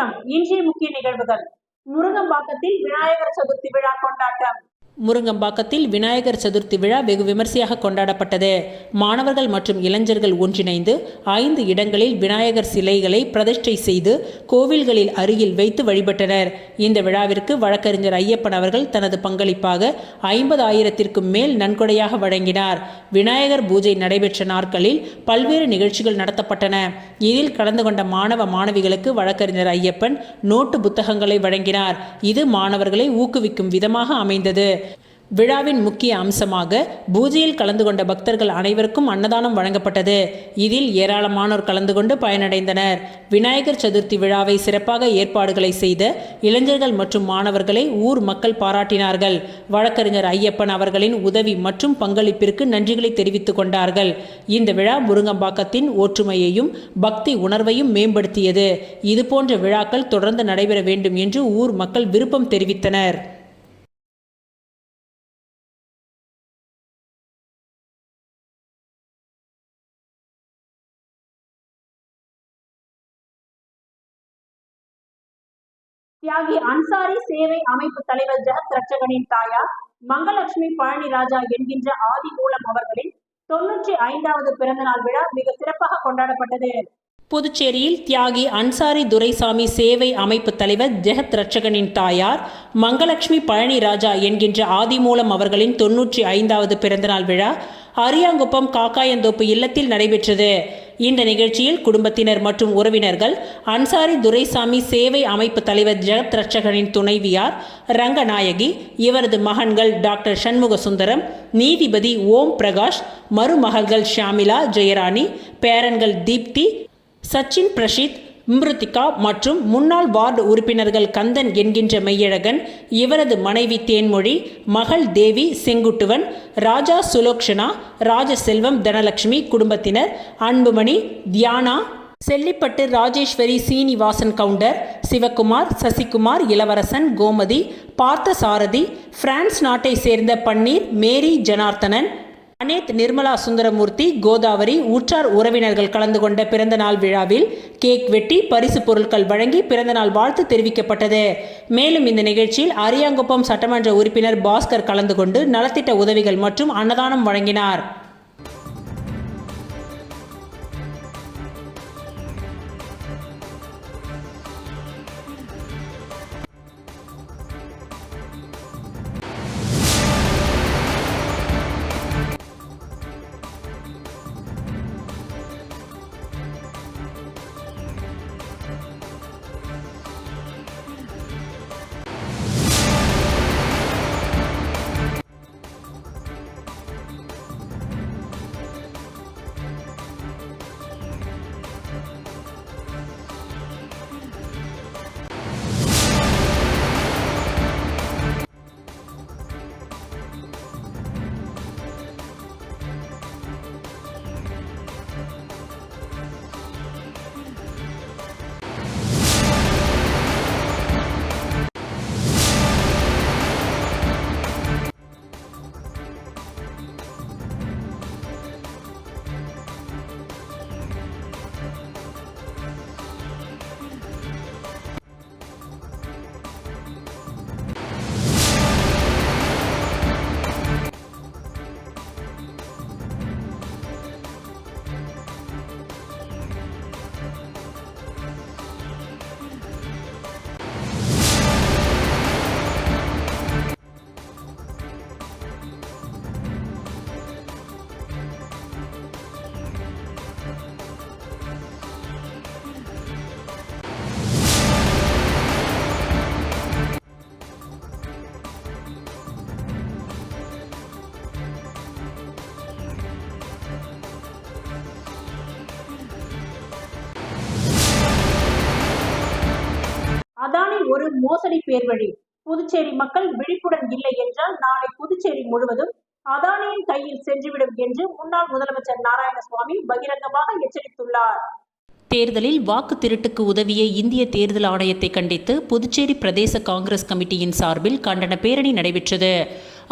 வணக்கம். இன்றைய முக்கிய நிகழ்வுகள். முருங்கம்பாக்கத்தில் விநாயகர் சதுர்த்தி விழா கொண்டாட்டம். முருங்கம்பாக்கத்தில் விநாயகர் சதுர்த்தி விழா வெகு விமர்சையாக கொண்டாடப்பட்டது. மாணவர்கள் மற்றும் இளைஞர்கள் ஒன்றிணைந்து 5 இடங்களில் விநாயகர் சிலைகளை பிரதிஷ்டை செய்து கோவில்களில் அருகில் வைத்து வழிபட்டனர். இந்த விழாவிற்கு வழக்கறிஞர் ஐயப்பன் அவர்கள் தனது பங்களிப்பாக 50,000க்கும் மேல் நன்கொடையாக வழங்கினார். விநாயகர் பூஜை நடைபெற்ற நாட்களில் பல்வேறு நிகழ்ச்சிகள் நடத்தப்பட்டன. இதில் கலந்து கொண்ட மாணவ மாணவிகளுக்கு வழக்கறிஞர் ஐயப்பன் நோட்டு புத்தகங்களை வழங்கினார். இது மாணவர்களை ஊக்குவிக்கும் விதமாக அமைந்தது. விழாவின் முக்கிய அம்சமாக பூஜையில் கலந்து கொண்ட பக்தர்கள் அனைவருக்கும் அன்னதானம் வழங்கப்பட்டது. இதில் ஏராளமானோர் கலந்து கொண்டு பயனடைந்தனர். விநாயகர் சதுர்த்தி விழாவை சிறப்பாக ஏற்பாடுகளை செய்த இளைஞர்கள் மற்றும் மாணவர்களை ஊர் மக்கள் பாராட்டினார்கள். வழக்கறிஞர் ஐயப்பன் அவர்களின் உதவி மற்றும் பங்களிப்பிற்கு நன்றிகளை தெரிவித்துக் கொண்டார்கள். இந்த விழா முருங்கம்பாக்கத்தின் ஒற்றுமையையும் பக்தி உணர்வையும் மேம்படுத்தியது. இதுபோன்ற விழாக்கள் தொடர்ந்து நடைபெற வேண்டும் என்று ஊர் மக்கள் விருப்பம் தெரிவித்தனர். தியாகி அன்சாரி சேவை அமைப்பு தலைவர் ஜெகத் ரட்சகனின் தாயார் மங்கலட்சுமி பழனி ராஜா என்கின்ற ஆதி மூலம் அவர்களின் 95வது பிறந்தநாள் விழா மிக சிறப்பாக கொண்டாடப்பட்டது. புதுச்சேரியில் தியாகி அன்சாரி துரைசாமி சேவை அமைப்பு தலைவர் ஜெகத் ரட்சகனின் தாயார் மங்கலட்சுமி பழனி ராஜா என்கின்ற ஆதிமூலம் அவர்களின் 95வது பிறந்தநாள் விழா அரியாங்குப்பம் காக்காயந்தோப்பு இல்லத்தில் நடைபெற்றது. இந்த நிகழ்ச்சியில் குடும்பத்தினர் மற்றும் உறவினர்கள் அன்சாரி துரைசாமி சேவை அமைப்பு தலைவர் ஜெகத் ரட்சகனின் துணைவியார் ரங்கநாயகி, இவரது மகன்கள் டாக்டர் சண்முக சுந்தரம், நீதிபதி ஓம் பிரகாஷ், மருமகள்கள் ஷாமிலா, ஜெயராணி, பேரன்கள் தீப்தி, சச்சின், பிரஷித், மிருத்திகா மற்றும் முன்னாள் வார்டு உறுப்பினர்கள் கந்தன் என்கின்ற மெய்யழகன், இவரது மனைவி தேன்மொழி, மகள் தேவி, செங்குட்டுவன், ராஜா சுலோக்ஷனா, ராஜசெல்வம், தனலட்சுமி, குடும்பத்தினர் அன்புமணி, தியானா, செல்லிப்பட்டு ராஜேஸ்வரி, சீனிவாசன் கவுண்டர், சிவகுமார், சசிகுமார், இளவரசன், கோமதி, பார்த்தசாரதி, பிரான்ஸ் நாட்டை சேர்ந்த பன்னீர், மேரி, ஜனார்த்தனன், அனேத், நிர்மலா சுந்தரமூர்த்தி, கோதாவரி, உற்றார் உறவினர்கள் கலந்து கொண்ட பிறந்தநாள் விழாவில் கேக் வெட்டி பரிசு பொருட்கள் வழங்கி பிறந்தநாள் வாழ்த்து தெரிவிக்கப்பட்டது. மேலும் இந்த நிகழ்ச்சியில் அரியாங்குப்பம் சட்டமன்ற உறுப்பினர் பாஸ்கர் கலந்து கொண்டு நலத்திட்ட உதவிகள் மற்றும் அன்னதானம் வழங்கினார். அதானி ஒரு மோசடி பேர்வழி. புதுச்சேரி மக்கள் விழிப்புடன் இல்லை என்றால் நாளை புதுச்சேரி முழுவதும் அதானியின் கையில் சென்றுவிடும் என்று முன்னாள் முதலமைச்சர் நாராயணசுவாமி பகிரங்கமாக எச்சரித்துள்ளார். தேர்தலில் வாக்கு திருட்டுக்கு உதவிய இந்திய தேர்தல் ஆணையத்தை கண்டித்து புதுச்சேரி பிரதேச காங்கிரஸ் கமிட்டியின் சார்பில் கண்டன பேரணி நடைபெற்றது.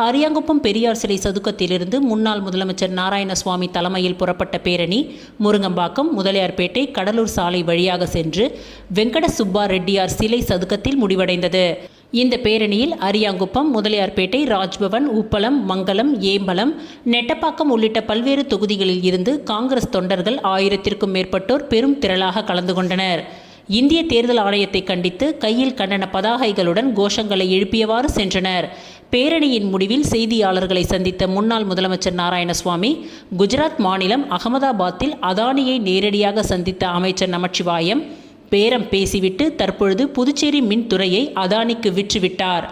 அரியாங்குப்பம் பெரியார் சிலை சதுக்கத்திலிருந்து முன்னாள் முதலமைச்சர் நாராயணசுவாமி தலைமையில் புறப்பட்ட பேரணி முருங்கம்பாக்கம், முதலியார்பேட்டை, கடலூர் சாலை வழியாக சென்று வெங்கட சுப்பா ரெட்டியார் சிலை சதுக்கத்தில் முடிவடைந்தது. இந்த பேரணியில் அரியாங்குப்பம், முதலியார்பேட்டை, ராஜ்பவன், உப்பளம், மங்கலம், ஏம்பலம், நெட்டப்பாக்கம் உள்ளிட்ட பல்வேறு தொகுதிகளில் இருந்து காங்கிரஸ் தொண்டர்கள் 1000த்திற்கும் மேற்பட்டோர் பெரும் திரளாக கலந்து கொண்டனர். இந்திய தேர்தல் ஆணையத்தை கண்டித்து கையில் கண்டன பதாகைகளுடன் கோஷங்களை எழுப்பியவாறு சென்றனர். பேரணியின் முடிவில் செய்தியாளர்களை சந்தித்த முன்னாள் முதலமைச்சர் நாராயணசுவாமி, குஜராத் மாநிலம் அகமதாபாத்தில் அதானியை நேரடியாக சந்தித்த அமைச்சர் நமச்சிவாயம் பேரம் பேசிவிட்டு தற்பொழுது புதுச்சேரி மின்துறையை அதானிக்கு விற்றுவிட்டார்.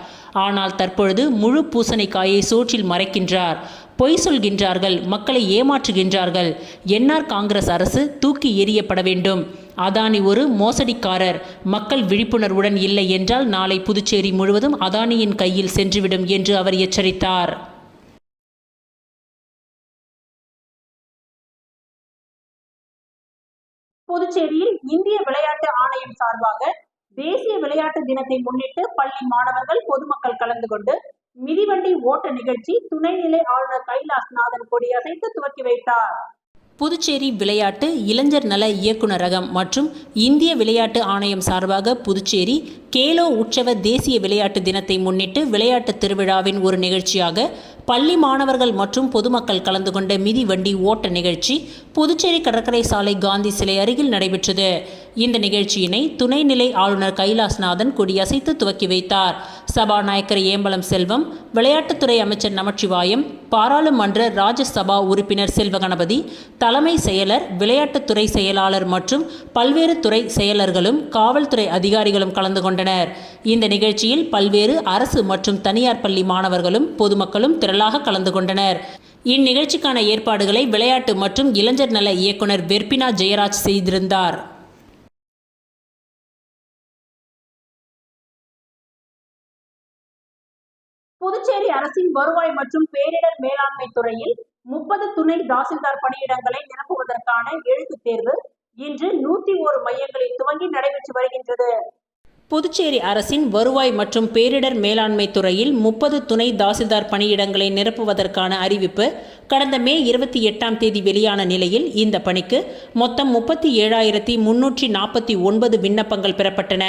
ஆனால் தற்பொழுது முழு பூசணிக்காயை சோற்றில் மறைக்கின்றார். பொய் சொல்கின்றார்கள், மக்களை ஏமாற்றுகின்றார்கள். என்ஆர் காங்கிரஸ் அரசு தூக்கி எறியப்பட வேண்டும். அதானி ஒரு மோசடிக்காரர். மக்கள் விழிப்புணர்வுடன் இல்லை என்றால் நாளை புதுச்சேரி முழுவதும் அதானியின் கையில் சென்றுவிடும் என்று அவர் எச்சரித்தார். புதுச்சேரியில் இந்திய விளையாட்டு ஆணையம் சார்பாக தேசிய விளையாட்டு தினத்தை முன்னிட்டு பள்ளி மாணவர்கள், பொதுமக்கள் கலந்து கொண்டு மிதிவண்டி ஓட்ட நிகழ்ச்சி துணைநிலை ஆளுநர் கைலாஷ்நாதன் கொடியசைத்து துவக்கி வைத்தார். புதுச்சேரி விளையாட்டு இளைஞர் நல இயக்குநரகம் மற்றும் இந்திய விளையாட்டு ஆணையம் சார்பாக புதுச்சேரி கேலோ உற்சவ தேசிய விளையாட்டு தினத்தை முன்னிட்டு விளையாட்டு திருவிழாவின் ஒரு நிகழ்ச்சியாக பள்ளி மாணவர்கள் மற்றும் பொதுமக்கள் கலந்து கொண்ட மிதிவண்டி ஓட்ட நிகழ்ச்சி புதுச்சேரி கடற்கரை சாலை காந்தி சிலை அருகில் நடைபெற்றது. இந்த நிகழ்ச்சியினை துணைநிலை ஆளுநர் கைலாஷ்நாதன் கொடியசைத்து துவக்கி வைத்தார். சபாநாயகர் ஏம்பலம் செல்வம், விளையாட்டுத்துறை அமைச்சர் நமச்சிவாயம், பாராளுமன்ற ராஜ்யசபா உறுப்பினர் செல்வகணபதி, தலைமை செயலர், விளையாட்டுத்துறை செயலாளர் மற்றும் பல்வேறு துறை செயலர்களும் காவல்துறை அதிகாரிகளும் கலந்து கொண்டனர். இந்த நிகழ்ச்சியில் பல்வேறு அரசு மற்றும் தனியார் பள்ளி மாணவர்களும் பொதுமக்களும் திரளாக கலந்து கொண்டனர். இந்நிகழ்ச்சிக்கான ஏற்பாடுகளை விளையாட்டு மற்றும் இளைஞர் நல இயக்குனர் வெர்பினா ஜெயராஜ் செய்திருந்தார். புதுச்சேரி அரசின் வருவாய் மற்றும் பேரிடர் மேலாண்மை துறையில் 30 துணை தாசில்தார் பணியிடங்களை நிரப்புவதற்கான எழுத்துத் தேர்வு இன்று 101 மையங்களில் துவங்கி நடைபெற்று வருகின்றது. புதுச்சேரி அரசின் வருவாய் மற்றும் பேரிடர் மேலாண்மை துறையில் 30 துணை தாசில்தார் பணியிடங்களை நிரப்புவதற்கான அறிவிப்பு கடந்த மே 28ஆம் தேதி வெளியான நிலையில் இந்த பணிக்கு மொத்தம் 37,349 விண்ணப்பங்கள் பெறப்பட்டன.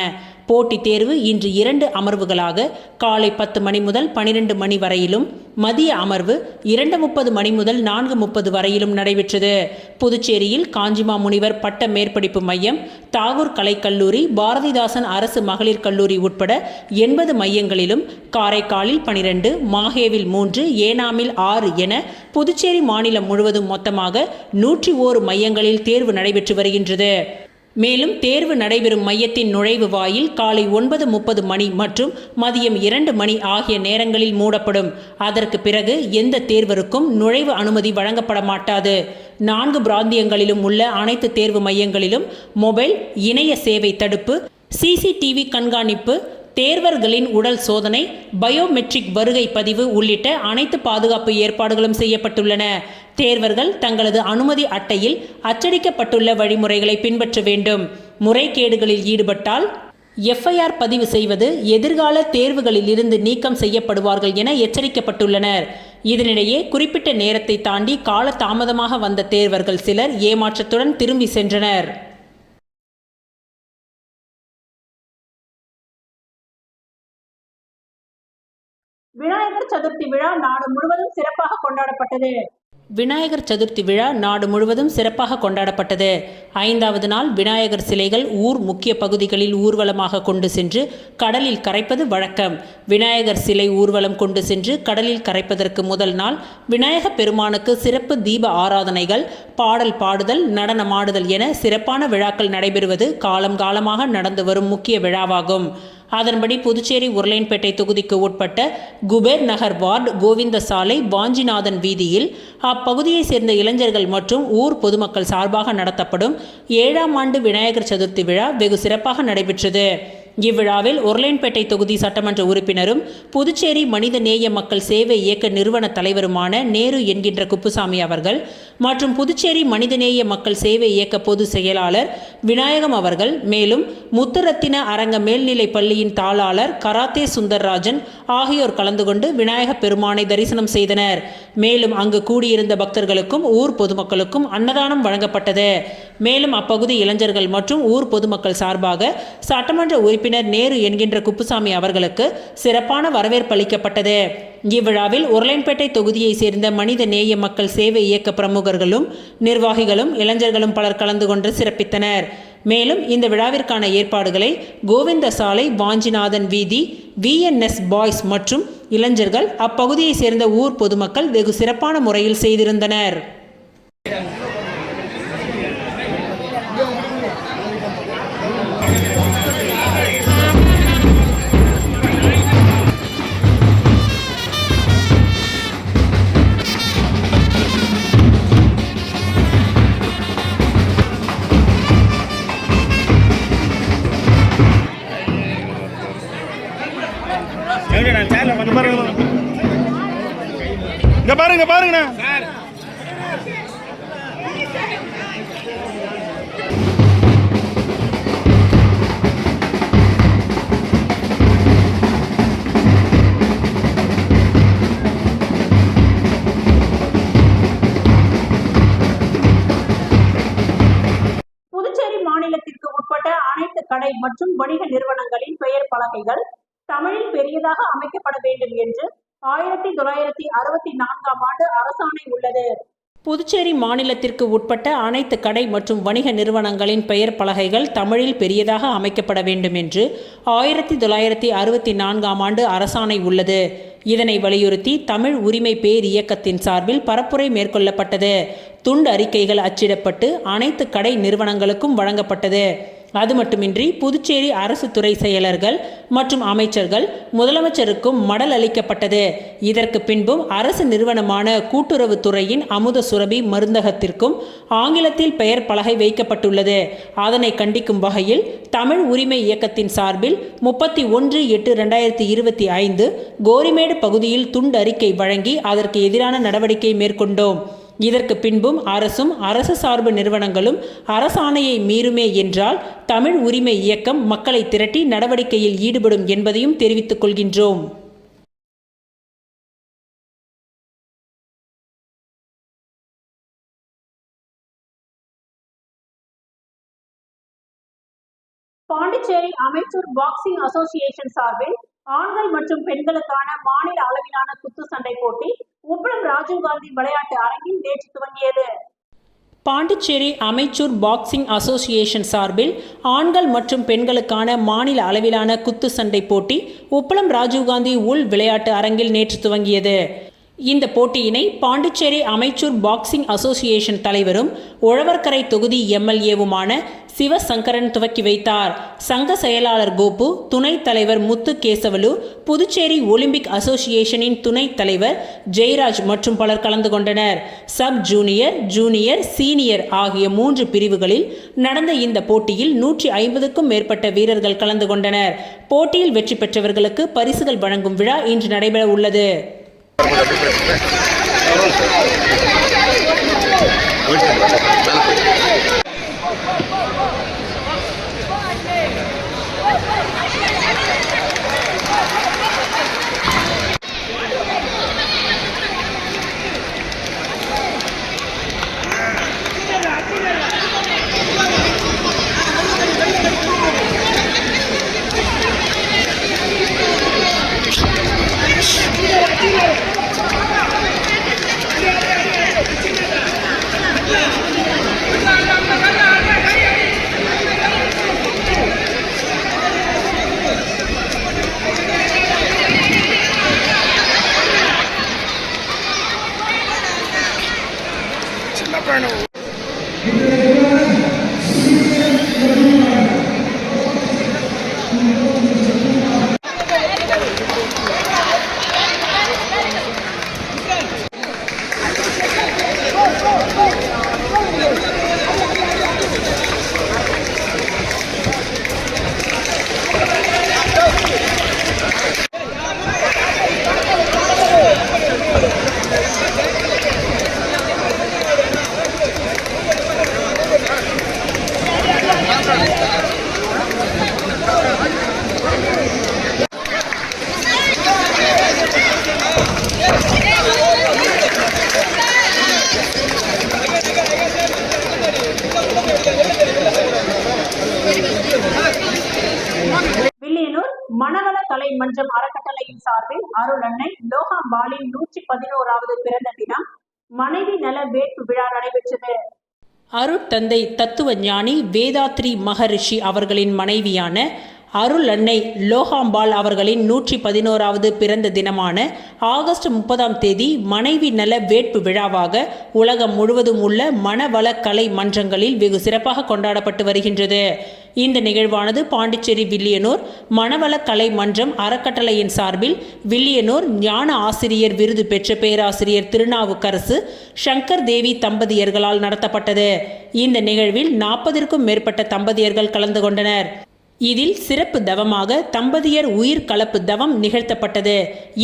போட்டித் தேர்வு இன்று 2 அமர்வுகளாக காலை 10 மணி முதல் 12 மணி வரையிலும், மதிய அமர்வு 2:30 மணி முதல் 4:30 வரையிலும் நடைபெற்றது. புதுச்சேரியில் காஞ்சிமா முனிவர் பட்ட மேற்படிப்பு மையம், தாகூர் கலைக்கல்லூரி, பாரதிதாசன் அரசு மகளிர் கல்லூரி உட்பட 80 மையங்களிலும், காரைக்காலில் 12, மாஹேவில் 3, ஏனாமில் 6 என புதுச்சேரி மாநிலம் முழுவதும் மொத்தமாக 101 மையங்களில் தேர்வு நடைபெற்று வருகின்றது. மேலும் தேர்வு நடைபெறும் மையத்தின் நுழைவு வாயில் காலை 9:30 மணி மற்றும் மதியம் 2 மணி ஆகிய நேரங்களில் மூடப்படும். அதற்கு பிறகு எந்த தேர்வருக்கும் நுழைவு அனுமதி வழங்கப்பட மாட்டாது. 4 பிராந்தியங்களிலும் உள்ள அனைத்து தேர்வு மையங்களிலும் மொபைல், இணைய சேவை தடுப்பு, சிசிடிவி கண்காணிப்பு, தேர்வர்களின் உடல் சோதனை, பயோமெட்ரிக் வருகை பதிவு உள்ளிட்ட அனைத்து பாதுகாப்பு ஏற்பாடுகளும் செய்யப்பட்டுள்ளன. தேர்வர்கள் தங்களது அனுமதி அட்டையில் அச்சடிக்கப்பட்டுள்ள வழிமுறைகளை பின்பற்ற வேண்டும். முறைகேடுகளில் ஈடுபட்டால் எஃப்ஐஆர் பதிவு செய்வது, எதிர்கால தேர்வுகளில் இருந்து நீக்கம் செய்யப்படுவார்கள் என எச்சரிக்கப்பட்டுள்ளனர். இதனிடையே குறிப்பிட்ட நேரத்தை தாண்டி கால தாமதமாக வந்த தேர்வர்கள் சிலர் ஏமாற்றத்துடன் திரும்பி சென்றனர். விநாயகர் சதுர்த்தி விழா நாடு முழுவதும் சிறப்பாக கொண்டாடப்பட்டது. விநாயகர் சதுர்த்தி விழா நாடு முழுவதும் சிறப்பாக கொண்டாடப்பட்டது. 5வது நாள் விநாயகர் சிலைகள் ஊர் முக்கிய பகுதிகளில் ஊர்வலமாக கொண்டு சென்று கடலில் கரைப்பது வழக்கம். விநாயகர் சிலை ஊர்வலம் கொண்டு சென்று கடலில் கரைப்பதற்கு முதல் நாள் விநாயக பெருமானுக்கு சிறப்பு தீப ஆராதனைகள், பாடல் பாடுதல், நடனமாடுதல் என சிறப்பான விழாக்கள் நடைபெறுவது காலம் காலமாக நடந்து வரும் முக்கிய விழாவாகும். அதன்படி புதுச்சேரி உருளையன்பேட்டை தொகுதிக்கு உட்பட்ட குபேர் நகர் வார்டு கோவிந்த சாலை வாஞ்சிநாதன் வீதியில் அப்பகுதியை சேர்ந்த இளைஞர்கள் மற்றும் ஊர் பொதுமக்கள் சார்பாக நடத்தப்படும் 7ஆம் ஆண்டு விநாயகர் சதுர்த்தி விழா வெகு சிறப்பாக நடைபெற்றது. இவ்விழாவில் உருளையன்பேட்டை தொகுதி சட்டமன்ற உறுப்பினரும் புதுச்சேரி மனித நேய மக்கள் சேவை இயக்க நிறுவன தலைவருமான நேரு என்கின்ற குப்புசாமி அவர்கள் மற்றும் புதுச்சேரி மனிதநேய மக்கள் சேவை இயக்க பொதுச் செயலாளர் விநாயகம் அவர்கள், மேலும் முத்துரத்தின அரங்க மேல்நிலைப் பள்ளியின் தாளாளர் கராத்தே சுந்தர்ராஜன் ஆகியோர் கலந்து கொண்டு விநாயக பெருமானை தரிசனம் செய்தனர். மேலும் அங்கு கூடியிருந்த பக்தர்களுக்கும் ஊர் பொதுமக்களுக்கும் அன்னதானம் வழங்கப்பட்டது. மேலும் அப்பகுதி இளைஞர்கள் மற்றும் ஊர் பொதுமக்கள் சார்பாக சட்டமன்ற உறுப்பினர் நேரு என்கின்ற குப்புசாமி அவர்களுக்கு சிறப்பான வரவேற்பு அளிக்கப்பட்டது. இவ்விழாவில் உருளையன்பேட்டை தொகுதியை சேர்ந்த மனித நேய மக்கள் சேவை இயக்க பிரமுகர்களும் நிர்வாகிகளும் இளைஞர்களும் பலர் கலந்து கொண்டு சிறப்பித்தனர். மேலும் இந்த விழாவிற்கான ஏற்பாடுகளை கோவிந்த சாலை, வாஞ்சிநாதன் வீதி, VNS பாய்ஸ் மற்றும் இளைஞர்கள் அப்பகுதியை சேர்ந்த ஊர் பொதுமக்கள் வெகு சிறப்பான முறையில் செய்திருந்தனர். பாருங்கண்ணா. புதுச்சேரி மாநிலத்திற்கு உட்பட்ட அனைத்து கடை மற்றும் வணிக நிறுவனங்களின் பெயர் பலகைகள் தமிழில் பெரியதாக அமைக்கப்பட வேண்டும் என்று 1964ஆம் ஆண்டு அரசாணை உள்ளது. புதுச்சேரி மாநிலத்திற்கு உட்பட்ட அனைத்து கடை மற்றும் வணிக நிறுவனங்களின் பெயர் பலகைகள் தமிழில் பெரியதாக அமைக்கப்பட வேண்டும் என்று 1964ஆம் ஆண்டு அரசாணை உள்ளது. இதனை வலியுறுத்தி தமிழ் உரிமை பேர் இயக்கத்தின் சார்பில் பரப்புரை மேற்கொள்ளப்பட்டது. துண்டு அறிக்கைகள் அச்சிடப்பட்டு அனைத்து கடை நிறுவனங்களுக்கும் வழங்கப்பட்டது. அது மட்டுமின்றி புதுச்சேரி அரசு துறை செயலர்கள் மற்றும் அமைச்சர்கள் முதலமைச்சருக்கும் மடல் அளிக்கப்பட்டது. இதற்கு பின்பும் அரசு நிறுவனமான கூட்டுறவுத்துறையின் அமுத சுரபி மருந்தகத்திற்கும் ஆங்கிலத்தில் பெயர் பலகை வைக்கப்பட்டுள்ளது. அதனை கண்டிக்கும் வகையில் தமிழ் உரிமை இயக்கத்தின் சார்பில் 31/8/2025 கோரிமேடு பகுதியில் துண்டு அறிக்கை வழங்கி அதற்கு எதிரான நடவடிக்கை மேற்கொண்டோம். இதற்கு பின்பும் அரசும் அரசு சார்பு நிறுவனங்களும் அரசாணையை மீறுமே என்றால் தமிழ் உரிமை இயக்கம் மக்களை திரட்டி நடவடிக்கையில் ஈடுபடும் என்பதையும் தெரிவித்துக் கொள்கின்றோம். பாண்டிச்சேரி அமைச்சூர் பாக்ஸிங் அசோசியேஷன் சார்பில் ஆண்கள் மற்றும் பெண்களுக்கான மாநில அளவிலான குத்து சண்டை போட்டி உப்பளம் ராஜீவ்காந்தி விளையாட்டு அரங்கில் நேற்று துவங்கியது. பாண்டிச்சேரி அமைச்சூர் பாக்ஸிங் அசோசியேஷன் சார்பில் ஆண்கள் மற்றும் பெண்களுக்கான மாநில அளவிலான குத்து சண்டை போட்டி உப்பளம் ராஜீவ்காந்தி உள் விளையாட்டு அரங்கில் நேற்று துவங்கியது. இந்த போட்டியினை பாண்டிச்சேரி அமைச்சூர் பாக்ஸிங் அசோசியேஷன் தலைவரும் உழவர்கரை தொகுதி MLAவுமான சிவசங்கரன் துவக்கி வைத்தார். சங்க செயலாளர் கோபு, துணைத் தலைவர் முத்து கேசவலு, புதுச்சேரி ஒலிம்பிக் அசோசியேஷனின் துணைத் தலைவர் ஜெயராஜ் மற்றும் பலர் கலந்து கொண்டனர். சப் ஜூனியர், ஜூனியர், சீனியர் ஆகிய 3 பிரிவுகளில் நடந்த இந்த போட்டியில் 150க்கும் மேற்பட்ட வீரர்கள் கலந்து கொண்டனர். போட்டியில் வெற்றி பெற்றவர்களுக்கு பரிசுகள் வழங்கும் விழா இன்று நடைபெற உள்ளது. மன்றம் அறக்கட்டளையின் சார்பில் அருள் அன்னை லோகாம்பாளின் 111வது பிறந்த தினம் மனைவி நல வேட்பு விழா நடைபெற்றது. அருட்தந்தை தத்துவ ஞானி வேதாத்ரி மகரிஷி அவர்களின் மனைவியான அருள் அன்னை லோகாம்பாள் அவர்களின் 111வது பிறந்த தினமான ஆகஸ்ட் 30ஆம் தேதி மனைவி நல வேட்பு விழாவாக உலகம் முழுவதும் உள்ள மனவள கலை மன்றங்களில் வெகு சிறப்பாக கொண்டாடப்பட்டு வருகின்றது. இந்த நிகழ்வானது பாண்டிச்சேரி வில்லியனூர் மனவள கலை மன்றம் அறக்கட்டளையின் சார்பில் வில்லியனூர் ஞான ஆசிரியர் விருது பெற்ற பேராசிரியர் திருநாவுக்கரசு சங்கர் தேவி தம்பதியர்களால் நடத்தப்பட்டது. இந்த நிகழ்வில் 40ற்கும் மேற்பட்ட தம்பதியர்கள் கலந்து கொண்டனர். இதில் சிறப்பு தவமாக தம்பதியர் உயிர் கலப்பு தவம் நிகழ்த்தப்பட்டது.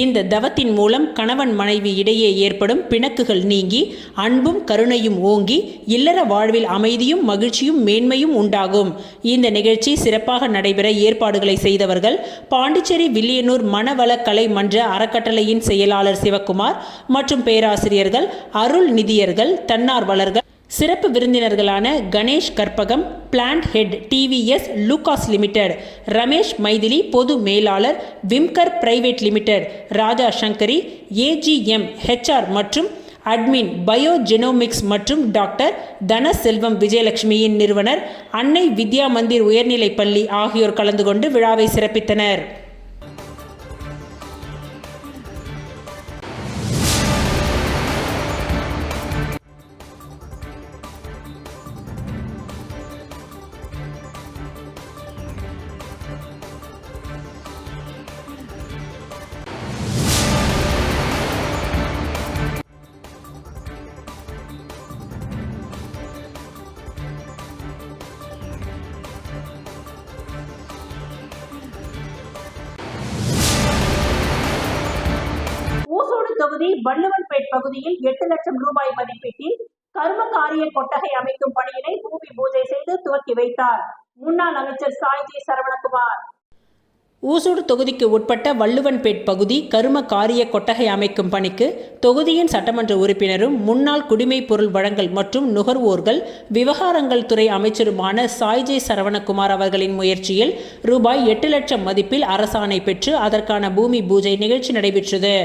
இந்த தவத்தின் மூலம் கணவன் மனைவி இடையே ஏற்படும் பிணக்குகள் நீங்கி அன்பும் கருணையும் ஓங்கி இல்லற வாழ்வில் அமைதியும் மகிழ்ச்சியும் மேன்மையும் உண்டாகும். இந்த நிகழ்ச்சி சிறப்பாக நடைபெற ஏற்பாடுகளை செய்தவர்கள் பாண்டிச்சேரி வில்லியனூர் மனவள கலை மன்ற அறக்கட்டளையின் செயலாளர் சிவக்குமார் மற்றும் பேராசிரியர்கள், அருள் நிதியர்கள், தன்னார்வலர்கள், சிறப்பு விருந்தினர்களான Ganesh Karpagam, plant head TVS Lucas limited, Ramesh Mythili பொது மேலாளர் Vimkar private limited, Raja Sankari AGM HR மற்றும் அட்மின் பயோஜெனோமிக்ஸ் மற்றும் டாக்டர் தனசெல்வம் விஜயலட்சுமியின் நிறுவனர் அன்னை வித்யா மந்திர் உயர்நிலைப் பள்ளி ஆகியோர் கலந்து கொண்டு விழாவை சிறப்பித்தனர். தொகுதி வள்ளுவன்பேட் பகுதியில் 8 லட்சம் ரூபாய் மதிப்பீட்டில் கர்ம காரிய கொட்டகை அமைக்கும் பணியினை பூமி பூஜை செய்து துவக்கி வைத்தார் முன்னாள் அமைச்சர் சாய்ஜி சரவணகுமார். ஊசூடு தொகுதிக்கு உட்பட்ட வள்ளுவன்பேட் பகுதி கரும காரிய கொட்டகை அமைக்கும் பணிக்கு தொகுதியின் சட்டமன்ற உறுப்பினரும் முன்னாள் குடிமைப் பொருள் வழங்கல் மற்றும் நுகர்வோர்கள் விவகாரங்கள் துறை அமைச்சருமான சாய்ஜி சரவணகுமார் அவர்களின் முயற்சியில் ரூபாய் 8 லட்சம் மதிப்பில் அரசாணை பெற்று அதற்கான பூமி பூஜை நிகழ்ச்சி நடைபெற்றது.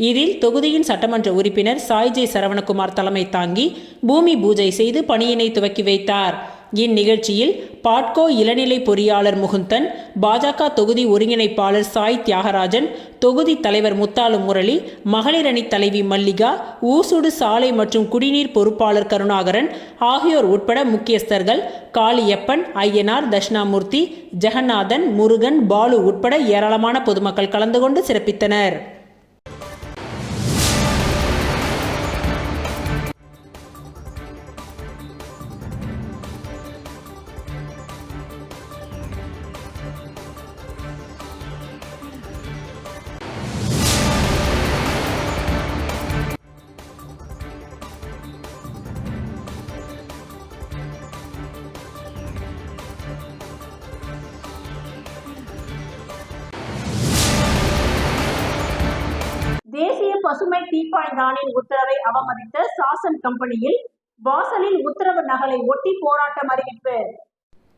இதில் தொகுதியின் சட்டமன்ற உறுப்பினர் சாய்ஜி சரவணகுமார் தலைமை தாங்கி பூமி பூஜை செய்து பணியினை துவக்கி வைத்தார். இந்நிகழ்ச்சியில் பாட்கோ இளநிலை பொறியாளர் முகுந்தன், பாஜக தொகுதி ஒருங்கிணைப்பாளர் சாய் தியாகராஜன், தொகுதி தலைவர் முத்தாலு முரளி, மகளிர் அணி தலைவி மல்லிகா, ஊசூடு சாலை மற்றும் குடிநீர் பொறுப்பாளர் கருணாகரன் ஆகியோர் உட்பட முக்கியஸ்தர்கள் காளியப்பன், ஐயனார், தட்சிணாமூர்த்தி, ஜெகநாதன், முருகன், பாலு உட்பட ஏராளமான பொதுமக்கள் கலந்து கொண்டு சிறப்பித்தனர். தேசிய பசுமை தீப்பாய்ந்தானின் உத்தரவை அவமதித்த சாசன் கம்பெனியில் வாசலில் உத்தரவு நகலை ஒட்டி போராட்டம் அறிவிப்பு.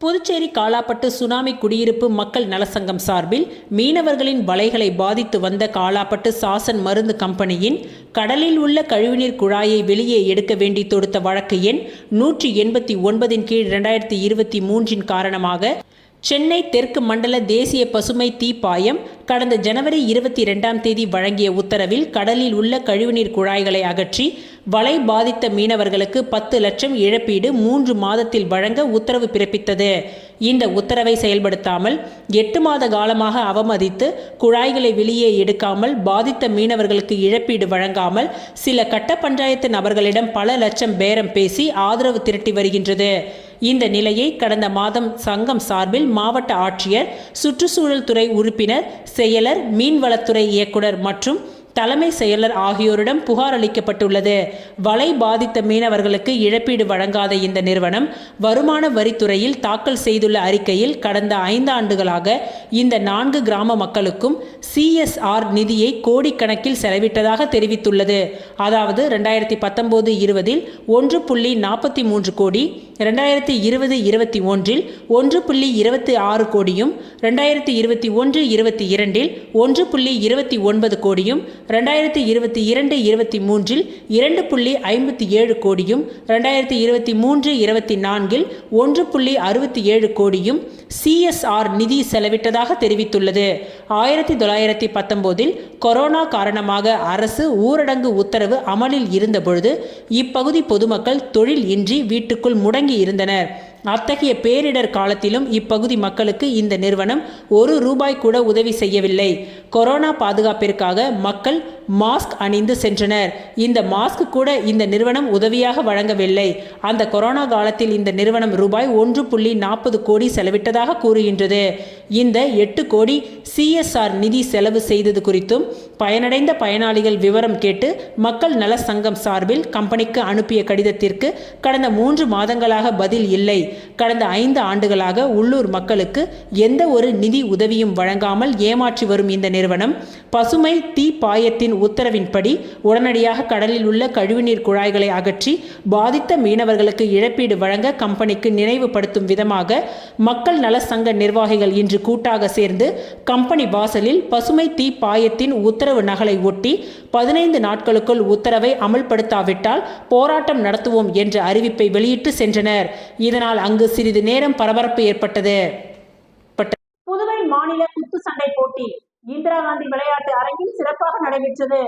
புதுச்சேரி காலாப்பட்டு சுனாமி குடியிருப்பு மக்கள் நலசங்கம் சார்பில் மீனவர்களின் வலைகளை பாதித்து வந்த காலாப்பட்டு சாசன் மருந்து கம்பெனியின் கடலில் உள்ள கழிவுநீர் குழாயை வெளியே எடுக்க வேண்டி தொடுத்த வழக்கு எண் 189 கீழ் 2023 காரணமாக சென்னை தெற்கு மண்டல தேசிய பசுமை தீப்பாயம் கடந்த ஜனவரி 22ஆம் தேதி வழங்கிய உத்தரவில் கடலில் உள்ள கழிவுநீர் குழாய்களை அகற்றி வலை பாதித்த மீனவர்களுக்கு 10 லட்சம் இழப்பீடு 3 மாதத்தில் வழங்க உத்தரவு பிறப்பித்தது. இந்த உத்தரவை செயல்படுத்தாமல் 8 மாத காலமாக அவமதித்து குழாய்களை வெளியே எடுக்காமல் பாதித்த மீனவர்களுக்கு இழப்பீடு வழங்காமல் சில கட்ட பஞ்சாயத்து நபர்களிடம் பல லட்சம் பேரம் பேசி ஆதரவு திரட்டி வருகின்றது. இந்த நிலையை கடந்த மாதம் சங்கம் சார்பில் மாவட்ட ஆட்சியர், சுற்றுச்சூழல் துறை உறுப்பினர், செயலர், மீன்வளத்துறை இயக்குனர் மற்றும் தலைமை செயலர் ஆகியோரிடம் புகார் அளிக்கப்பட்டுள்ளது. வலை பாதித்த மீனவர்களுக்கு இழப்பீடு வழங்காத இந்த நிறுவனம் வருமான வரித்துறையில் தாக்கல் செய்துள்ள அறிக்கையில் கடந்த 5 ஆண்டுகளாக இந்த 4 கிராம மக்களுக்கும் CSR நிதியை கோடிக்கணக்கில் செலவிட்டதாக தெரிவித்துள்ளது. அதாவது 2019-20 1.43 கோடி, 2020-21 1.26 கோடியும், 2021-22 1.29 கோடியும், 2022-23 2.57 கோடியும், 2023-24 1.67 கோடியும் CSR நிதி செலவிட்டதாக தெரிவித்துள்ளது. 1919 கொரோனா காரணமாக அரசு ஊரடங்கு உத்தரவு அமலில் இருந்தபொழுது இப்பகுதி பொதுமக்கள் தொழில் இன்றி வீட்டுக்குள் முடங்கி இருந்தனர். அத்தகைய பேரிடர் காலத்திலும் இப்பகுதி மக்களுக்கு இந்த நிறுவனம் ₹1 கூட உதவி செய்யவில்லை. கொரோனா பாதுகாப்பிற்காக மக்கள் மாஸ்க் அணிந்து சென்றனர். இந்த மாஸ்க் கூட இந்த நிறுவனம் உதவியாக வழங்கவில்லை. அந்த கொரோனா காலத்தில் இந்த நிறுவனம் ₹1.40 கோடி செலவிட்டதாக கூறுகின்றது. இந்த 8 கோடி CSR நிதி செலவு செய்தது குறித்தும் பயனடைந்த பயனாளிகள் விவரம் கேட்டு மக்கள் நல சங்கம் சார்பில் கம்பெனிக்கு அனுப்பிய கடிதத்திற்கு கடந்த 3 மாதங்களாக பதில் இல்லை. கடந்த 5 ஆண்டுகளாக உள்ளூர் மக்களுக்கு எந்த ஒரு நிதி உதவியும் வழங்காமல் ஏமாற்றி வரும் இந்த நிறுவனம் பசுமை தீப்பாயத்தின் உத்தரவின்படி உடனடியாக கடலில் உள்ள கழிவுநீர் குழாய்களை அகற்றி பாதித்த மீனவர்களுக்கு இழப்பீடு வழங்க கம்பெனிக்கு நினைவுபடுத்தும் விதமாக மக்கள் நல சங்க நிர்வாகிகள் இன்று கூட்டாக சேர்ந்து கம்பெனி வாசலில் பசுமை தீப்பாயத்தின் உத்தரவு நகலை ஒட்டி 15 நாட்களுக்குள் உத்தரவை அமல்படுத்தாவிட்டால் போராட்டம் நடத்துவோம் என்ற அறிவிப்பை வெளியிட்டு சென்றனர். இதனால் அங்கு சிறிது நேரம் பரபரப்பு ஏற்பட்டது. புதுவை மாநில குத்துச்சண்டை போட்டி இந்திரா காந்தி விளையாட்டு அரங்கில் சிறப்பாக நடைபெற்றது.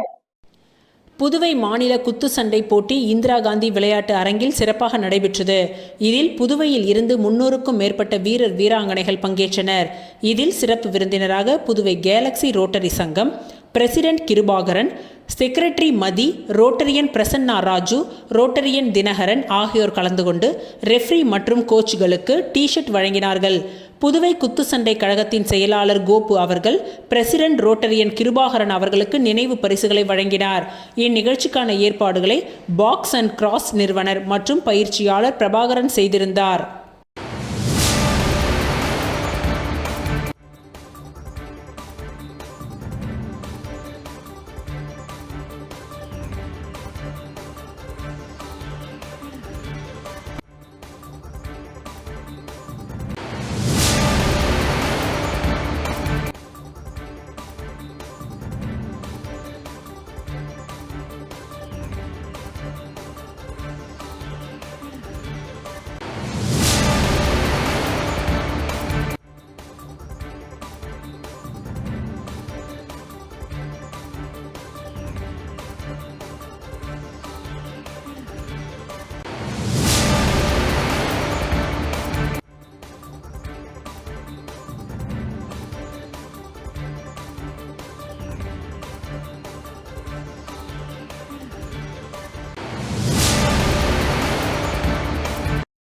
புதுவை மாநில குத்துச்சண்டை போட்டி இந்திரா காந்தி விளையாட்டு அரங்கில் சிறப்பாக நடைபெற்றது. இதில் புதுவையில் இருந்து 300க்கும் மேற்பட்ட வீரர் வீராங்கனைகள் பங்கேற்றனர். இதில் சிறப்பு விருந்தினராக புதுவை கேலக்ஸி ரோட்டரி சங்கம் பிரசிடென்ட் கிருபாகரன், செக்ரட்டரி மதி, ரோட்டரியன் பிரசன்னா ராஜு, ரோட்டரியன் தினகரன் ஆகியோர் கலந்து கொண்டு ரெஃப்ரி மற்றும் கோச்சுகளுக்கு டி-ஷர்ட் வழங்கினார்கள். புதுவை குத்துச்சண்டை கழகத்தின் செயலாளர் கோபு அவர்கள் பிரசிடென்ட் ரோட்டரியன் கிருபாகரன் அவர்களுக்கு நினைவு பரிசுகளை வழங்கினார். இந்நிகழ்ச்சிக்கான ஏற்பாடுகளை பாக்ஸ் அண்ட் கிராஸ் நிறுவனர் மற்றும் பயிற்சியாளர் பிரபாகரன் செய்திருந்தார்.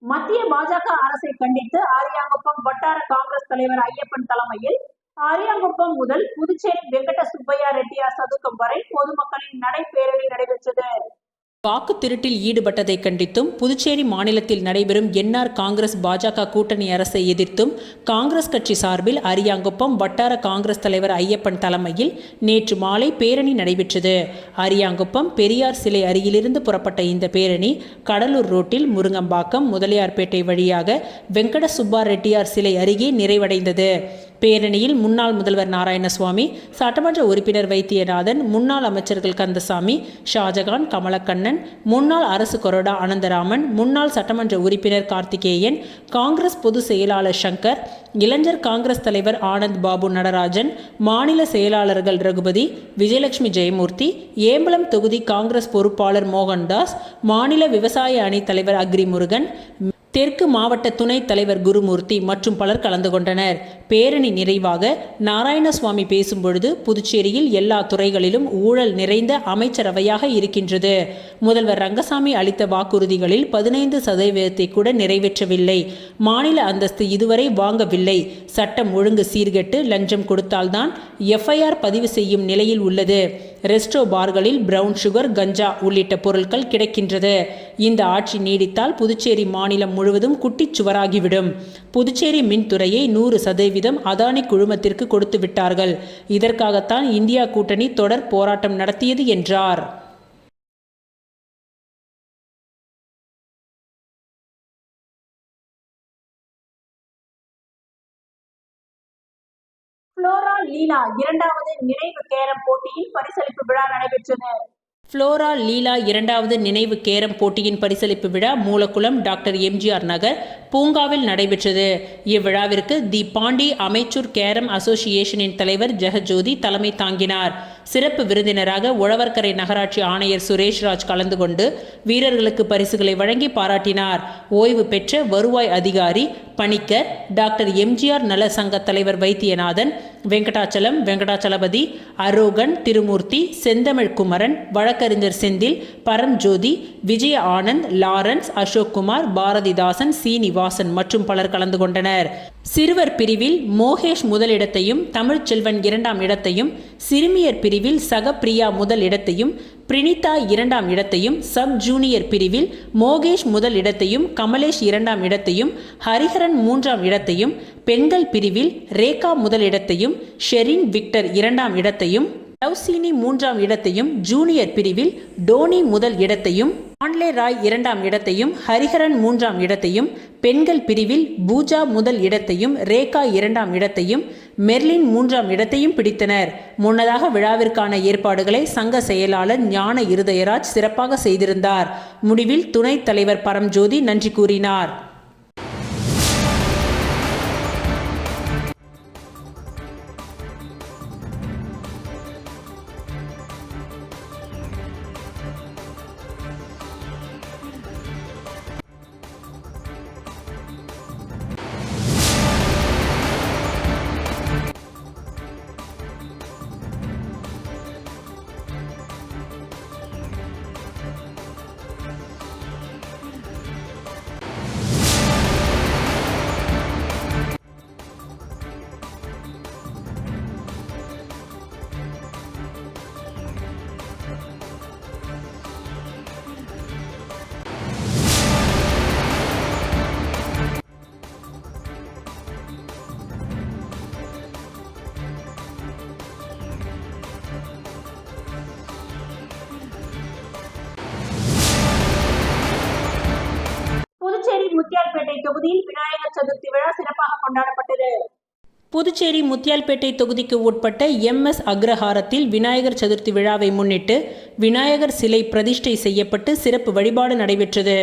மத்திய பாஜக அரசை கண்டித்து ஆரியாங்குப்பம் வட்டார காங்கிரஸ் தலைவர் ஐயப்பன் தலைமையில் ஆரியாங்குப்பம் முதல் புதுச்சேரி வெங்கட சுப்பையா ரெட்டியார் சதுக்கம் வரை பொதுமக்களின் நடைபேரணி நடைபெற்றது. வாக்கு திருட்டில் ஈடுபட்டதை கண்டித்தும் புதுச்சேரி மாநிலத்தில் நடைபெறும் என்ஆர் காங்கிரஸ் பாஜக கூட்டணி அரசை எதிர்த்தும் காங்கிரஸ் கட்சி சார்பில் அரியாங்குப்பம் வட்டார காங்கிரஸ் தலைவர் ஐயப்பன் தலைமையில் நேற்று மாலை பேரணி நடைபெற்றது. அரியாங்குப்பம் பெரியார் சிலை அருகிலிருந்து புறப்பட்ட இந்த பேரணி கடலூர் ரோட்டில் முருங்கம்பாக்கம் முதலியார்பேட்டை வழியாக வெங்கட சுப்பா ரெட்டியார் சிலை அருகே நிறைவடைந்தது. பேரணியில் முன்னாள் முதல்வர் நாராயணசுவாமி, சட்டமன்ற உறுப்பினர் வைத்தியநாதன், முன்னாள் அமைச்சர்கள் கந்தசாமி, ஷாஜகான், கமலக்கண்ணன், முன்னாள் அரசு கொறடா அனந்தராமன், முன்னாள் சட்டமன்ற உறுப்பினர் கார்த்திகேயன், காங்கிரஸ் பொதுச் செயலாளர் சங்கர், இளைஞர் காங்கிரஸ் தலைவர் ஆனந்த் பாபு நடராஜன், மாநில செயலாளர்கள் ரகுபதி, விஜயலட்சுமி ஜெயமூர்த்தி, ஏம்பலம் தொகுதி காங்கிரஸ் பொறுப்பாளர் மோகன்தாஸ், மாநில விவசாய அணி தலைவர் அக்ரி முருகன், தெற்கு மாவட்ட துணைத் தலைவர் குருமூர்த்தி மற்றும் பலர் கலந்து கொண்டனர். பேரணி நிறைவாக நாராயணசுவாமி பேசும்பொழுது, புதுச்சேரியில் எல்லா துறைகளிலும் ஊழல் நிறைந்த அமைச்சரவையாக இருக்கின்றது. முதல்வர் ரங்கசாமி அளித்த வாக்குறுதிகளில் 15% கூட நிறைவேற்றவில்லை. மாநில அந்தஸ்து இதுவரை வாங்கவில்லை. சட்டம் ஒழுங்கு சீர்கெட்டு லஞ்சம் கொடுத்தால்தான் FIR பதிவு செய்யும் நிலையில் உள்ளது. ரெஸ்டோ பார்களில் பிரவுன் சுகர், கஞ்சா உள்ளிட்ட பொருட்கள் கிடைக்கின்றது. இந்த ஆட்சி நீடித்தால் புதுச்சேரி மாநிலம் முழுவதும் குட்டிச்சுவராகிவிடும். புதுச்சேரி மின்துறையை 100% அதானி குழுமத்திற்கு கொடுத்து விட்டார்கள். இதற்காகத்தான் இந்தியா கூட்டணி தொடர் போராட்டம் நடத்தியது என்றார். புளோரா லீலா 2வது நினைவு கேரம் போட்டியின் பரிசளிப்பு விழா நடைபெற்றது. புளோரா லீலா 2வது நினைவு கேரம் போட்டியின் பரிசளிப்பு விழா மூலக்குளம் டாக்டர் MGR நகர் பூங்காவில் நடைபெற்றது. இவ்விழாவிற்கு தி பாண்டி அமைச்சூர் கேரம் அசோசியேஷனின் தலைவர் ஜெகஜோதி தலைமை தாங்கினார். சிறப்பு விருந்தினராக உழவர்கரை நகராட்சி ஆணையர் சுரேஷ்ராஜ் கலந்து கொண்டு வீரர்களுக்கு பரிசுகளை வழங்கி பாராட்டினார். ஓய்வு பெற்ற வருவாய் அதிகாரி பணிக்கர், டாக்டர் MGR நல சங்க தலைவர் வைத்தியநாதன், வெங்கடாச்சலபதி, அரோகன், திருமூர்த்தி, செந்தமிழ் குமரன், வழக்கறிஞர் செந்தில், பரம்ஜோதி, விஜய ஆனந்த், லாரன்ஸ், அசோக்குமார், பாரதிதாசன், சீனிவாசன் மற்றும் பலர் கலந்து கொண்டனர். சிறுவர் பிரிவில் மோகேஷ் முதலிடத்தையும், தமிழ்ச்செல்வன் 2ஆம் இடத்தையும், சிறுமியர் பிரிவில் சகப்பிரியா முதல் இடத்தையும், பிரினிதா 2ஆம் இடத்தையும், சப் ஜூனியர் பிரிவில் மோகேஷ் முதல் இடத்தையும், கமலேஷ் 2ஆம் இடத்தையும், ஹரிஹரன் 3ஆம் இடத்தையும், பெண்கள் பிரிவில் ரேகா முதல் இடத்தையும், ஷெரின் விக்டர் 2ஆம் இடத்தையும், லவ்சினி 3ஆம் இடத்தையும், ஜூனியர் பிரிவில் டோனி முதல் இடத்தையும், ஆன்லே ராய் 2ஆம் இடத்தையும், ஹரிஹரன் 3ஆம் இடத்தையும், பெண்கள் பிரிவில் பூஜா முதல் இடத்தையும், ரேகா 2ஆம் இடத்தையும், மெர்லின் 3ஆம் இடத்தையும் பிடித்தனர். முன்னதாக விழாவிற்கான ஏற்பாடுகளை சங்க செயலாளர் ஞான இருதயராஜ் சிறப்பாக செய்திருந்தார். முடிவில் துணைத் தலைவர் பரம்ஜோதி நன்றி கூறினார். புதுச்சேரி முத்தியால்பேட்டை தொகுதியில் விநாயகர் சதுர்த்தி விழா சிறப்பாக கொண்டாடப்பட்டது. புதுச்சேரி முத்தியால்பேட்டை தொகுதிக்கு உட்பட்ட MS அக்ரஹாரத்தில் விநாயகர் சதுர்த்தி விழாவை முன்னிட்டு விநாயகர் சிலை பிரதிஷ்டை செய்யப்பட்டு சிறப்பு வழிபாடு நடைபெற்றது.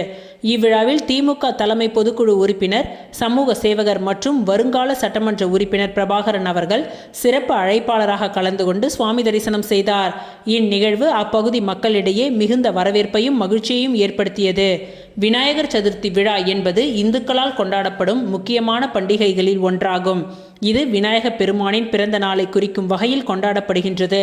இவ்விழாவில் திமுக தலைமை பொதுக்குழு உறுப்பினர், சமூக சேவகர் மற்றும் வருங்கால சட்டமன்ற உறுப்பினர் பிரபாகரன் அவர்கள் சிறப்பு அழைப்பாளராக கலந்து கொண்டு சுவாமி தரிசனம் செய்தார். இந்நிகழ்வு அப்பகுதி மக்களிடையே மிகுந்த வரவேற்பையும் மகிழ்ச்சியையும் ஏற்படுத்தியது. விநாயகர் சதுர்த்தி விழா என்பது இந்துக்களால் கொண்டாடப்படும் முக்கியமான பண்டிகைகளில் ஒன்றாகும். இது விநாயக பெருமானின் பிறந்த நாளை குறிக்கும் வகையில் கொண்டாடப்படுகின்றது.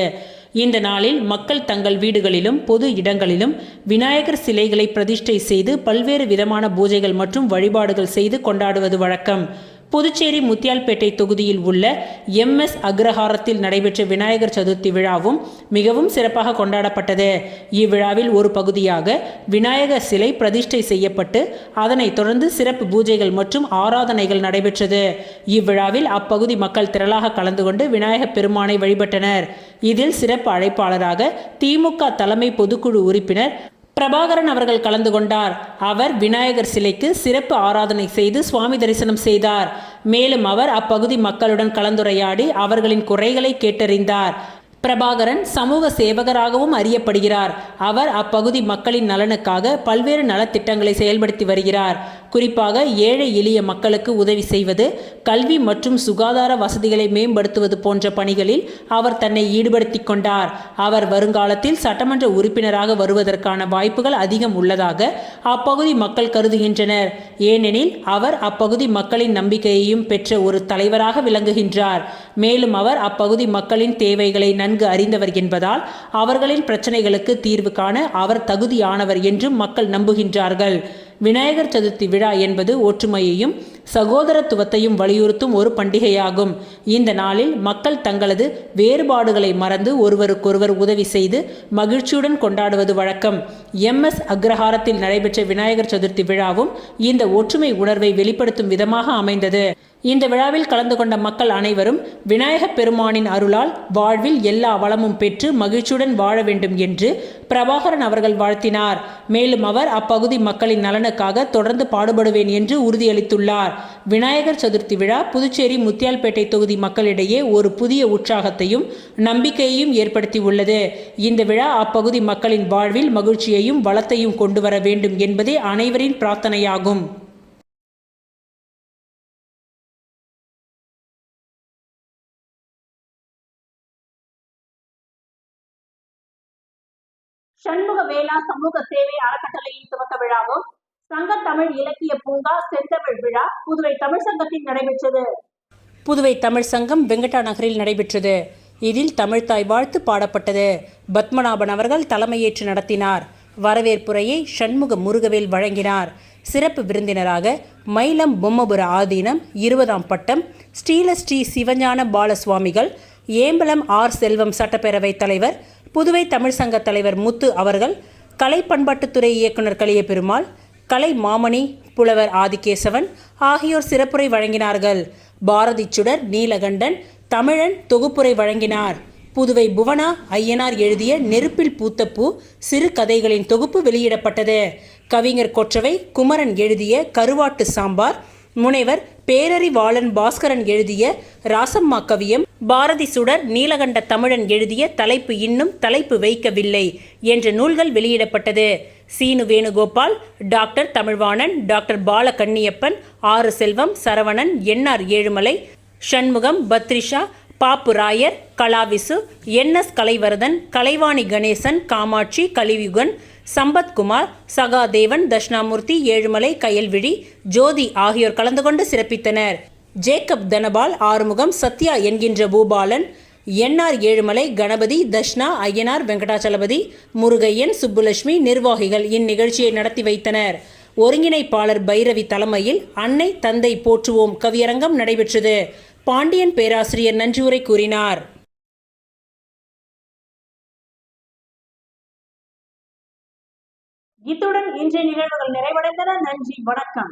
இந்த நாளில் மக்கள் தங்கள் வீடுகளிலும் பொது இடங்களிலும் விநாயகர் சிலைகளை பிரதிஷ்டை செய்து பல்வேறு விதமான பூஜைகள் மற்றும் வழிபாடுகள் செய்து கொண்டாடுவது வழக்கம். புதுச்சேரி முத்தியால்பேட்டை தொகுதியில் உள்ள MS அக்ரஹாரத்தில் நடைபெற்ற விநாயகர் சதுர்த்தி விழாவும் மிகவும் சிறப்பாக கொண்டாடப்பட்டது. இவ்விழாவில் ஒரு பகுதியாக விநாயகர் சிலை பிரதிஷ்டை செய்யப்பட்டு அதனைத் தொடர்ந்து சிறப்பு பூஜைகள் மற்றும் ஆராதனைகள் நடைபெற்றது. இவ்விழாவில் அப்பகுதி மக்கள் திரளாக கலந்து கொண்டு விநாயகப் பெருமானை வழிபட்டனர். இதில் சிறப்பு அழைப்பாளராக திமுக தலைமை பொதுக்குழு உறுப்பினர் பிரபாகரன் அவர்கள் கலந்து கொண்டார். அவர் விநாயகர் சிலைக்கு சிறப்பு ஆராதனை செய்து சுவாமி தரிசனம் செய்தார். மேலும் அவர் அப்பகுதி மக்களுடன் கலந்துரையாடி அவர்களின் குறைகளை கேட்டறிந்தார். பிரபாகரன் சமூக சேவகராகவும் அறியப்படுகிறார். அவர் அப்பகுதி மக்களின் நலனுக்காக பல்வேறு நலத்திட்டங்களை செயல்படுத்தி வருகிறார். குறிப்பாக ஏழை எளிய மக்களுக்கு உதவி செய்வது, கல்வி மற்றும் சுகாதார வசதிகளை மேம்படுத்துவது போன்ற பணிகளில் அவர் தன்னை ஈடுபடுத்திக் கொண்டார். அவர் வருங்காலத்தில் சட்டமன்ற உறுப்பினராக வருவதற்கான வாய்ப்புகள் அதிகம் உள்ளதாக அப்பகுதி மக்கள் கருதுகின்றனர். ஏனெனில் அவர் அப்பகுதி மக்களின் நம்பிக்கையையும் பெற்ற ஒரு தலைவராக விளங்குகின்றார். மேலும் அவர் அப்பகுதி மக்களின் தேவைகளை நன்கு அறிந்தவர் என்பதால் அவர்களின் பிரச்சனைகளுக்கு தீர்வு காண அவர் தகுதியானவர் என்றும் மக்கள் நம்புகின்றார்கள். விநாயகர் சதுர்த்தி விழா என்பது ஒற்றுமையையும் சகோதரத்துவத்தையும் வலியுறுத்தும் ஒரு பண்டிகையாகும். இந்த நாளில் மக்கள் தங்களது வேறுபாடுகளை மறந்து ஒருவருக்கொருவர் உதவி செய்து மகிழ்ச்சியுடன் கொண்டாடுவது வழக்கம். MS அக்ரஹாரத்தில் நடைபெற்ற விநாயகர் சதுர்த்தி விழாவும் இந்த ஒற்றுமை உணர்வை வெளிப்படுத்தும் விதமாக அமைந்தது. இந்த விழாவில் கலந்து கொண்ட மக்கள் அனைவரும் விநாயகப் பெருமானின் அருளால் வாழ்வில் எல்லா வளமும் பெற்று மகிழ்ச்சியுடன் வாழ வேண்டும் என்று பிரபாகரன் அவர்கள் வாழ்த்தினார். மேலும் அவர் அப்பகுதி மக்களின் நலனுக்காக தொடர்ந்து பாடுபடுவேன் என்று உறுதியளித்துள்ளார். விநாயகர் சதுர்த்தி விழா புதுச்சேரி முத்தியால்பேட்டை தொகுதி மக்களிடையே ஒரு புதிய உற்சாகத்தையும் நம்பிக்கையையும் ஏற்படுத்தி உள்ளது. இந்த விழா அப்பகுதி மக்களின் வாழ்வில் மகிழ்ச்சியையும் வளத்தையும் கொண்டு வர வேண்டும் என்பதே அனைவரின் பிரார்த்தனையாகும். சண்முக வேளா சமூக சேவை அறக்கட்டளையின் துவக்க விழாவும் சங்க தமிழ் இலக்கிய பூங்கா செந்தமிழ் விழா புதுவை தமிழ் சங்கத்தில் நடைபெற்றது. புதுவை தமிழ் சங்கம் வெங்கடா நகரில் நடைபெற்றது. இதில் தமிழ்த்தாய் வாழ்த்து பாடப்பட்டது. பத்மநாபன் அவர்கள் தலைமையேற்று நடத்தினார். வரவேற்புரையை சண்முக முருகவேல் வழங்கினார். சிறப்பு விருந்தினராக மயிலம் பொம்மபுர ஆதீனம் 20ஆம் பட்டம் ஸ்ரீ சிவஞான பாலசுவாமிகள், ஏம்பலம் R. செல்வம் சட்டப்பேரவை தலைவர், புதுவை தமிழ் சங்க தலைவர் முத்து அவர்கள், கலை பண்பாட்டுத்துறை இயக்குனர் கலிய பெருமாள், கலை மாமணி புலவர் ஆதிகேசவன் ஆகியோர் சிறப்புரை வழங்கினார்கள். பாரதி சுடர் நீலகண்டன் தமிழன் தொகுப்புரை வழங்கினார். புதுவை புவனா ஐயனார் எழுதிய நெருப்பில் பூத்த பூ சிறு கதைகளின் தொகுப்பு வெளியிடப்பட்டது. கவிஞர் கொற்றவை குமரன் எழுதிய கருவாட்டு சாம்பார், முனைவர் பேரறிவாளன் பாஸ்கரன் எழுதிய ராசம்மா கவியம், பாரதி சுடர் நீலகண்ட தமிழன் எழுதிய தலைப்பு இன்னும் தலைப்பு வைக்கவில்லை என்ற நூல்கள் வெளியிடப்பட்டது. Seenu Venugopal, doctor Tamilvanan, doctor Balakanniyappan, R. Selvam, Saravanan, NR Ezhumalai, Shanmugam, Badrisha, Pappu Rayar, கலாவிசு, NS கலைவர்தன், Kalaivani Ganesan, Kamakshi, Kaliyugan, Sampathkumar, Sahadevan, Dakshinamurthy, Ezhumalai, Kayalvizhi, ஜோதி ஆகியோர் கலந்து கொண்டு சிறப்பித்தனர். ஜேக்கப் தனபால், ஆறுமுகம், சத்யா என்கின்ற பூபாலன், NR ஏழுமலை, கணபதி, தஷ்ணா, ஐயனார், வெங்கடாச்சலபதி, முருகையன், சுப்புலட்சுமி நிர்வாகிகள் இந்நிகழ்ச்சியை நடத்தி வைத்தனர். ஒருங்கிணைப்பாளர் பைரவி தலைமையில் அன்னை தந்தை போற்றுவோம் கவியரங்கம் நடைபெற்றது. பாண்டியன் பேராசிரியர் நன்றியுரை கூறினார். இத்துடன் இன்றைய நிகழ்வுகள் நிறைவடைந்தன. நன்றி, வணக்கம்.